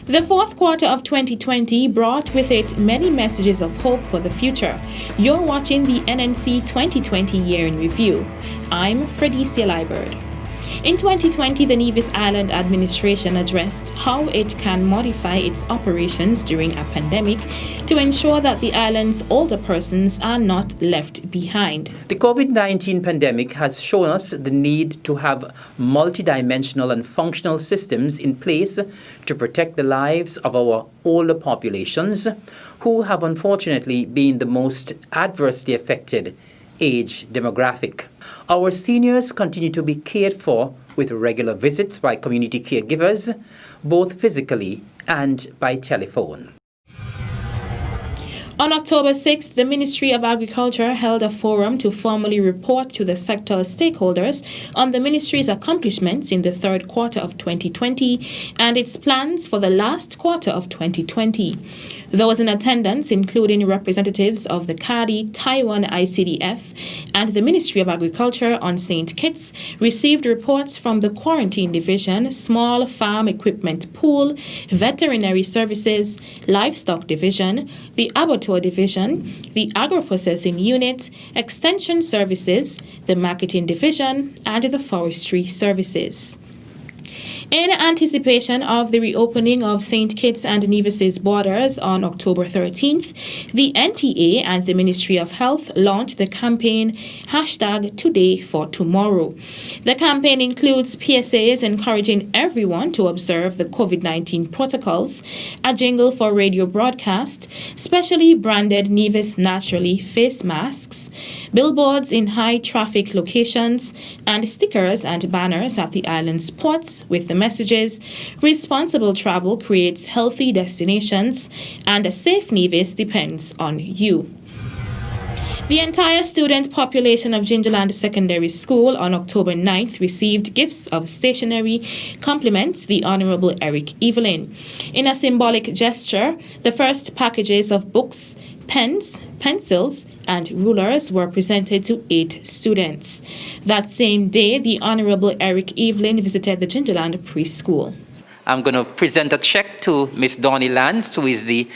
The fourth quarter of 2020 brought with it many messages of hope for the future. You're watching the NNC 2020 Year in Review. I'm Fredicia Liebert. In 2020, the Nevis Island administration addressed how it can modify its operations during a pandemic to ensure that the island's older persons are not left behind. The COVID-19 pandemic has shown us the need to have multidimensional and functional systems in place to protect the lives of our older populations, who have unfortunately been the most adversely affected age demographic. Our seniors continue to be cared for with regular visits by community caregivers, both physically and by telephone. On October 6th, the Ministry of Agriculture held a forum to formally report to the sector stakeholders on the ministry's accomplishments in the third quarter of 2020 and its plans for the last quarter of 2020. Those in attendance, including representatives of the CADI, Taiwan ICDF, and the Ministry of Agriculture on St. Kitts, received reports from the Quarantine Division, Small Farm Equipment Pool, Veterinary Services, Livestock Division, the Abattoir Division, the Agro-Processing Unit, Extension Services, the Marketing Division, and the Forestry Services. In anticipation of the reopening of St. Kitts and Nevis's borders on October 13th, the NTA and the Ministry of Health launched the campaign #Today for Tomorrow. The campaign includes PSAs encouraging everyone to observe the COVID-19 protocols, a jingle for radio broadcast, specially branded Nevis Naturally face masks, billboards in high traffic locations, and stickers and banners at the island's ports with the messages, responsible travel creates healthy destinations, and a safe Nevis depends on you. The entire student population of Gingerland Secondary School on October 9th received gifts of stationery, compliments the Honorable Eric Evelyn. In a symbolic gesture, the first packages of books, pens, pencils, and rulers were presented to 8 students. That same day, the Honorable Eric Evelyn visited the Gingerland Preschool. I'm going to present a check to Miss Donnie Lance, who is the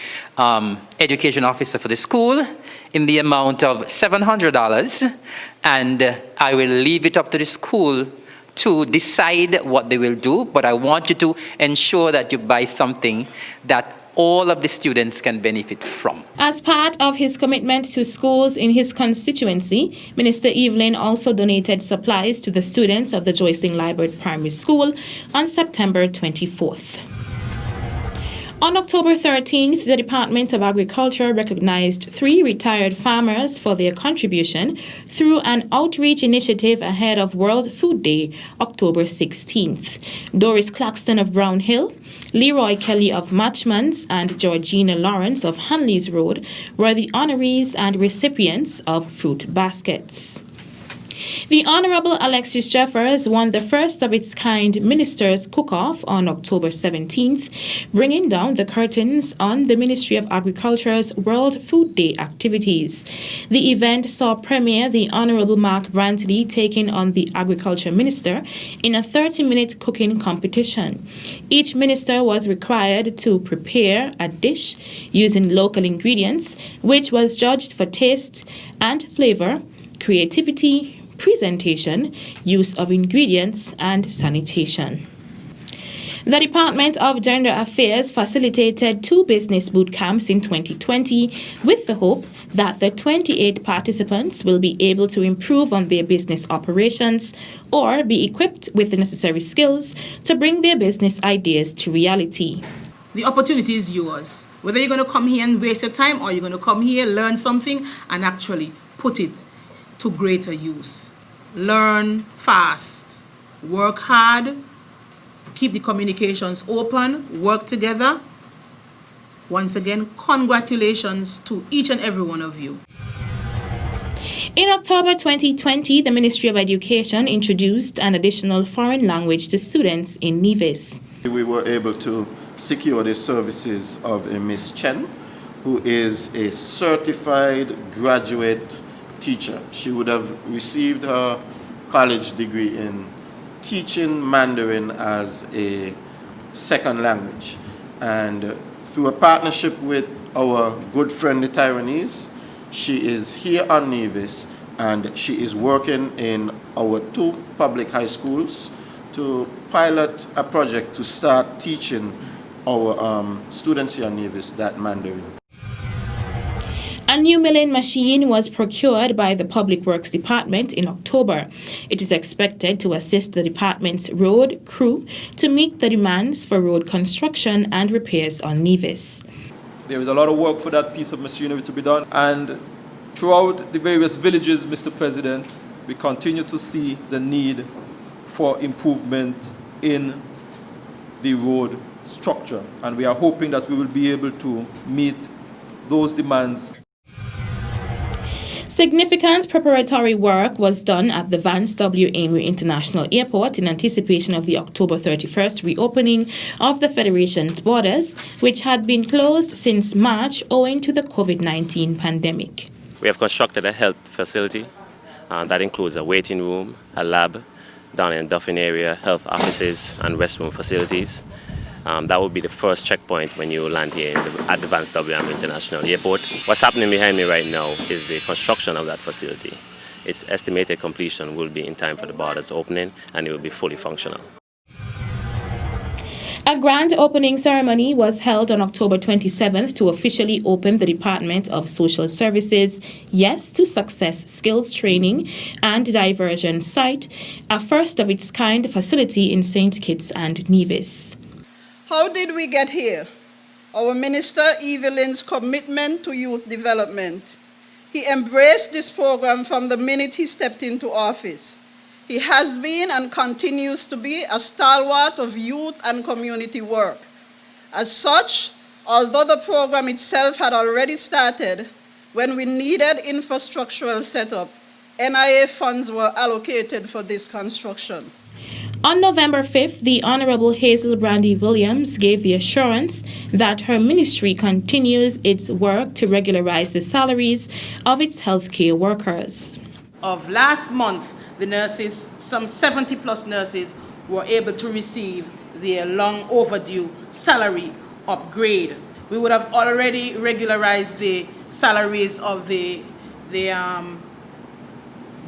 education officer for the school, in the amount of $700, and I will leave it up to the school to decide what they will do, but I want you to ensure that you buy something that all of the students can benefit from. As part of his commitment to schools in his constituency, Minister Evelyn also donated supplies to the students of the Joycelyn Liebert Primary School on September 24th. On October 13th, the Department of Agriculture recognized 3 retired farmers for their contribution through an outreach initiative ahead of World Food Day, October 16th. Doris Claxton of Brown Hill, Leroy Kelly of Matchmans, and Georgina Lawrence of Hanley's Road were the honorees and recipients of fruit baskets. The Honorable Alexis Jeffers won the first of its kind Ministers' Cook-Off on October 17th, bringing down the curtains on the Ministry of Agriculture's World Food Day activities. The event saw Premier the Honorable Mark Brantley taking on the Agriculture Minister in a 30-minute cooking competition. Each minister was required to prepare a dish using local ingredients, which was judged for taste and flavor, creativity, presentation, use of ingredients, and sanitation. The Department of Gender Affairs facilitated 2 business boot camps in 2020 with the hope that the 28 participants will be able to improve on their business operations or be equipped with the necessary skills to bring their business ideas to reality. The opportunity is yours. Whether you're going to come here and waste your time or you're going to come here, learn something, and actually put it to greater use. Learn fast, work hard, keep the communications open, work together. Once again, congratulations to each and every one of you. In October 2020, the Ministry of Education introduced an additional foreign language to students in Nevis. We were able to secure the services of a Miss Chen, who is a certified graduate teacher. She would have received her college degree in teaching Mandarin as a second language. And through a partnership with our good friend the Taiwanese, she is here on Nevis, and she is working in our 2 public high schools to pilot a project to start teaching our students here on Nevis that Mandarin. A new milling machine was procured by the Public Works Department in October. It is expected to assist the department's road crew to meet the demands for road construction and repairs on Nevis. There is a lot of work for that piece of machinery to be done, and throughout the various villages, Mr. President, we continue to see the need for improvement in the road structure, and we are hoping that we will be able to meet those demands. Significant preparatory work was done at the Vance W. Amory International Airport in anticipation of the October 31st reopening of the Federation's borders, which had been closed since March owing to the COVID-19 pandemic. We have constructed a health facility that includes a waiting room, a lab down in the Duffin area, health offices and restroom facilities. That would be the first checkpoint when you land here at the Vance W. Amory International Airport. What's happening behind me right now is the construction of that facility. Its estimated completion will be in time for the borders opening, and it will be fully functional. A grand opening ceremony was held on October 27th to officially open the Department of Social Services Yes to Success Skills Training and Diversion Site, a first-of-its-kind facility in St. Kitts and Nevis. How did we get here? Our Minister Evelyn's commitment to youth development. He embraced this program from the minute he stepped into office. He has been and continues to be a stalwart of youth and community work. As such, although the program itself had already started, when we needed infrastructural setup, NIA funds were allocated for this construction. On November 5th, the Honorable Hazel Brandy Williams gave the assurance that her ministry continues its work to regularize the salaries of its healthcare workers. Of last month, the nurses, some 70 plus nurses, were able to receive their long overdue salary upgrade. We would have already regularized the salaries of the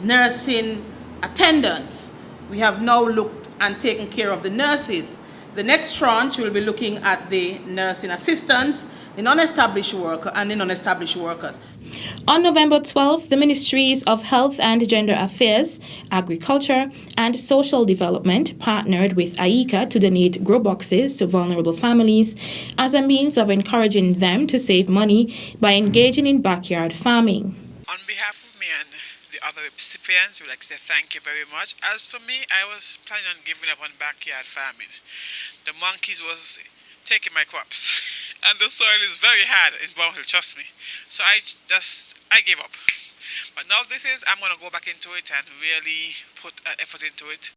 nursing attendants. We have now looked and taken care of the nurses. The next tranche will be looking at the nursing assistants, the non-established worker, and the non-established workers. On November 12th, the Ministries of Health and Gender Affairs, Agriculture, and Social Development partnered with AICA to donate grow boxes to vulnerable families as a means of encouraging them to save money by engaging in backyard farming. On behalf of me and the other recipients, we'd like to say thank you very much. As for me, I was planning on giving up on backyard farming. The monkeys was taking my crops, and the soil is very hard in Brown Hill, trust me. So I gave up. But now I'm going to go back into it and really put effort into it.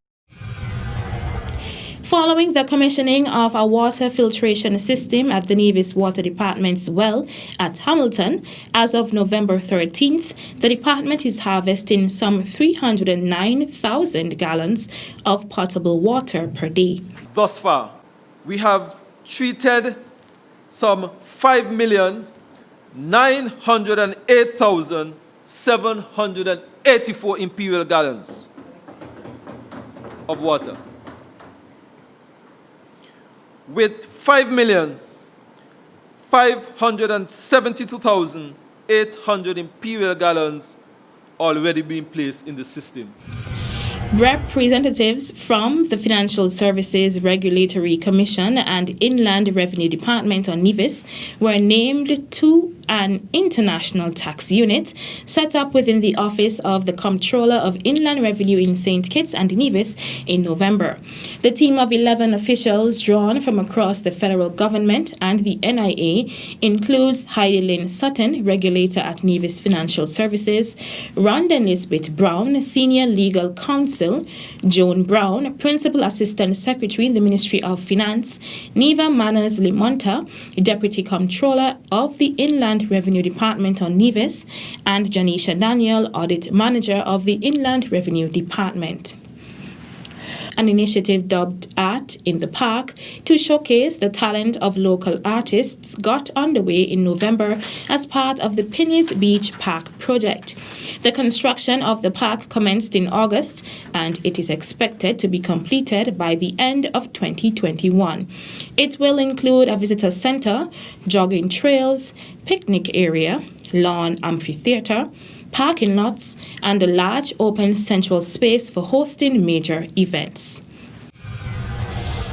Following the commissioning of a water filtration system at the Nevis Water Department's well at Hamilton, as of November 13th, the department is harvesting some 309,000 gallons of potable water per day. Thus far, we have treated some 5,908,784 imperial gallons of water, with 5,572,800 imperial gallons already being placed in the system. Representatives from the Financial Services Regulatory Commission and Inland Revenue Department on Nevis were named to an international tax unit set up within the Office of the Comptroller of Inland Revenue in St. Kitts and Nevis in November. The team of 11 officials drawn from across the federal government and the NIA includes Heidi Lynn Sutton, regulator at Nevis Financial Services, Rhonda Nisbet Brown, Senior Legal Counsel, Joan Brown, Principal Assistant Secretary in the Ministry of Finance, Neva Manners Limonta, Deputy Comptroller of the Inland Revenue Department on Nevis, and Janisha Daniel, Audit Manager of the Inland Revenue Department. an initiative dubbed Art in the Park to showcase the talent of local artists, got underway in November as part of the Penny's Beach Park project. The construction of the park commenced in August, and it is expected to be completed by the end of 2021. It will include a visitor center, jogging trails, picnic area, lawn amphitheater, parking lots, and a large open central space for hosting major events.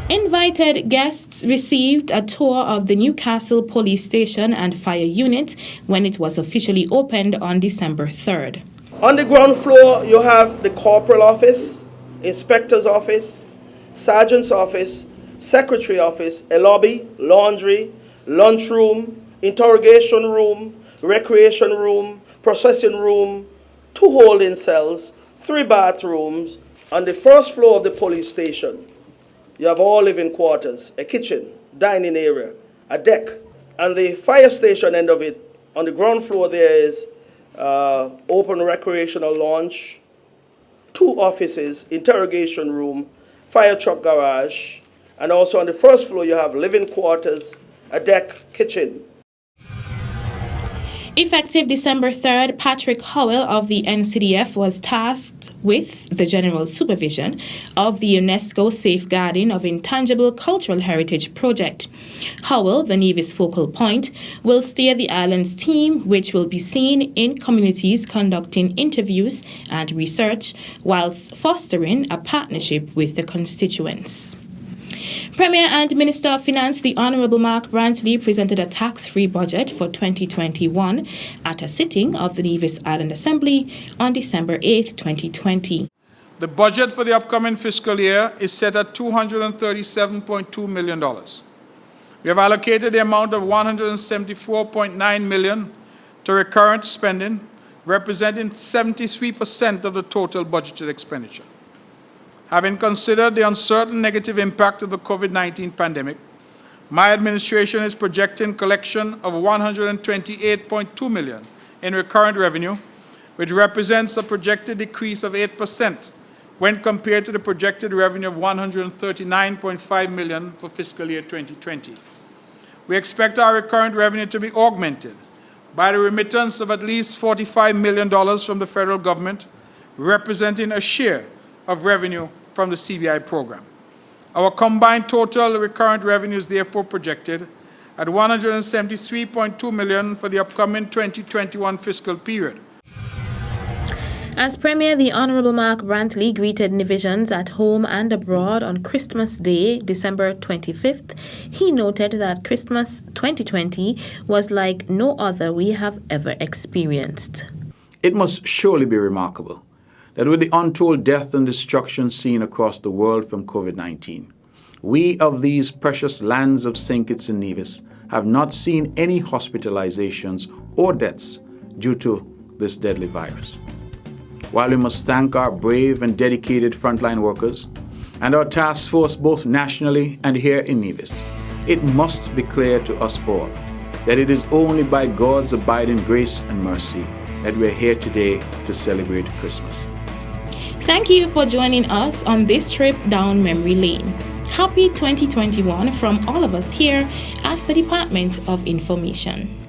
Invited guests received a tour of the Newcastle Police Station and Fire Unit when it was officially opened on December 3rd. On the ground floor, you have the corporal office, inspector's office, sergeant's office, secretary office, a lobby, laundry, lunchroom, interrogation room, recreation room, processing room, 2 holding cells, 3 bathrooms. On the first floor of the police station, you have all living quarters, a kitchen, dining area, a deck. And the fire station end of it, on the ground floor there is open recreational lounge, 2 offices, interrogation room, fire truck garage, and also on the first floor you have living quarters, a deck, kitchen. Effective December 3rd, Patrick Howell of the NCDF was tasked with the general supervision of the UNESCO Safeguarding of Intangible Cultural Heritage project. Howell, the Nevis focal point, will steer the island's team, which will be seen in communities conducting interviews and research, whilst fostering a partnership with the constituents. Premier and Minister of Finance, the Honourable Mark Brantley, presented a tax-free budget for 2021 at a sitting of the Nevis Island Assembly on December 8, 2020. The budget for the upcoming fiscal year is set at $237.2 million. We have allocated the amount of $174.9 million to recurrent spending, representing 73% of the total budgeted expenditure. Having considered the uncertain negative impact of the COVID-19 pandemic, my administration is projecting collection of $128.2 million in recurrent revenue, which represents a projected decrease of 8% when compared to the projected revenue of $139.5 million for fiscal year 2020. We expect our recurrent revenue to be augmented by the remittance of at least $45 million from the federal government, representing a share of revenue from the CBI program. Our combined total recurrent revenue is therefore projected at $173.2 million for the upcoming 2021 fiscal period. As Premier, the Honourable Mark Brantley greeted Nevisians at home and abroad on Christmas Day, December 25th, he noted that Christmas 2020 was like no other we have ever experienced. It must surely be remarkable that with the untold death and destruction seen across the world from COVID-19, we of these precious lands of St. Kitts and Nevis have not seen any hospitalizations or deaths due to this deadly virus. While we must thank our brave and dedicated frontline workers and our task force both nationally and here in Nevis, it must be clear to us all that it is only by God's abiding grace and mercy that we're here today to celebrate Christmas. Thank you for joining us on this trip down memory lane. Happy 2021 from all of us here at the Department of Information.